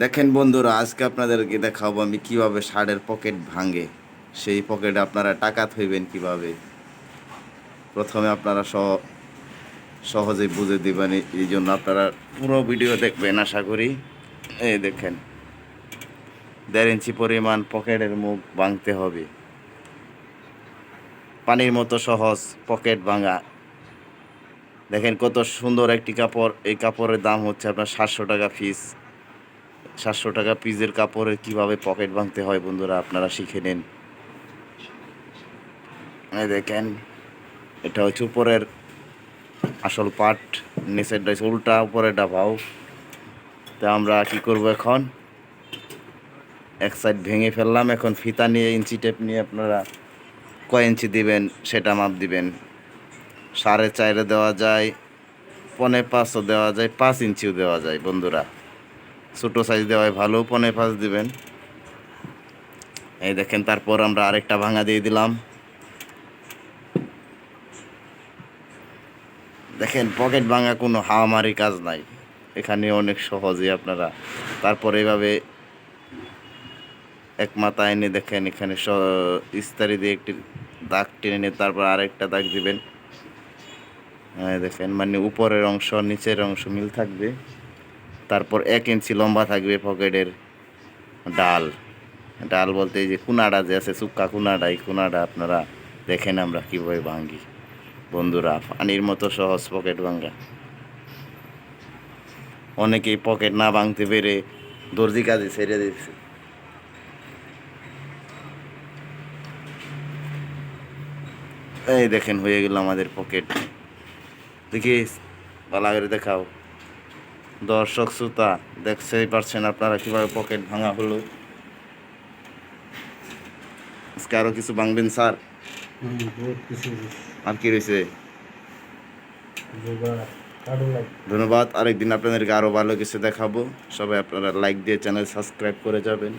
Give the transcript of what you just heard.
দেখেন বন্ধুরা, আজকে আপনাদেরকে দেখাবো আমি কিভাবে শার্টের পকেট ভাঙে। সেই পকেটে আপনারা টাকা থইবেন কিভাবে। প্রথমে আপনারা সহজেই বুঝে দিবেন, এই জন্য আপনারা পুরো ভিডিও দেখবেন আশা করি। এই দেখেন, 1.5 ইঞ্চি পরিমাণ পকেটের মুখ ভাঙতে হবে। পানির মতো সহজ পকেট ভাঙা। দেখেন কত সুন্দর একটি কাপড়। এই কাপড়ের দাম হচ্ছে আপনার 700 টাকা পিস। 700 টাকা পিসের কাপড়ে কিভাবে পকেট ভাঙতে হয় বন্ধুরা আপনারা শিখে নিন। এই দেখেন, এটা হচ্ছে উপরের আসল পার্ট, নিচেরটা হচ্ছে উল্টা, উপরেরটা ভাও। তো আমরা কি করব এখন, এক সাইড ভেঙে ফেললাম। এখন ফিতা নিয়ে, ইঞ্চি টেপ নিয়ে আপনারা কয় ইঞ্চি দিবেন সেটা মাপ দিবেন। 4.5 দেওয়া যায়, 4.25 দেওয়া যায়, 5 ইঞ্চিও দেওয়া যায় বন্ধুরা। ছোটো সাইজ দেওয়ায় ভালো, 4.25 দিবেন। এই দেখেন, তারপর আমরা আরেকটা ভাঙা দিয়ে দিলাম। দেখেন, পকেট ভাঙা কোনো হাওয়ামারি কাজ নাই, এখানে অনেক সহজে আপনারা। তারপর এইভাবে এক মাথা এনে দেখেন, এখানে ইস্তারি দিয়ে একটি দাগ টেনে নিয়ে তারপর আরেকটা দাগ দিবেন। দেখেন, মানে উপরের অংশ নিচের অংশ মিল থাকবে। তারপর 1 ইঞ্চি লম্বা থাকবে পকেটের ডাল। ডাল বলতে এই যে কুনাডা যে আছে, চুক্কা কুনাডা, এই কুনাডা আপনারা দেখেন আমরা কীভাবে ভাঙি বন্ধুরা। পানির মতো সহজ পকেট ভাঙা। অনেকেই পকেট না ভাঙতে পেরে দর্জি কাজে ছেড়ে দিচ্ছে। এই দেখেন, হয়ে গেল আমাদের পকেট। দেখি ভালো করে দেখাও। দর্শক শ্রোতা, দেখতেই পারছেন আপনারা কিভাবে পকেট ভাঙা হলো। আজকে আরো কিছু ভাঙবেন স্যার? আর কি রয়েছে? ধন্যবাদ। আরেকদিন আপনাদেরকে আরো ভালো কিছু দেখাবো। সবাই আপনারা লাইক দিয়ে চ্যানেল সাবস্ক্রাইব করে যাবেন।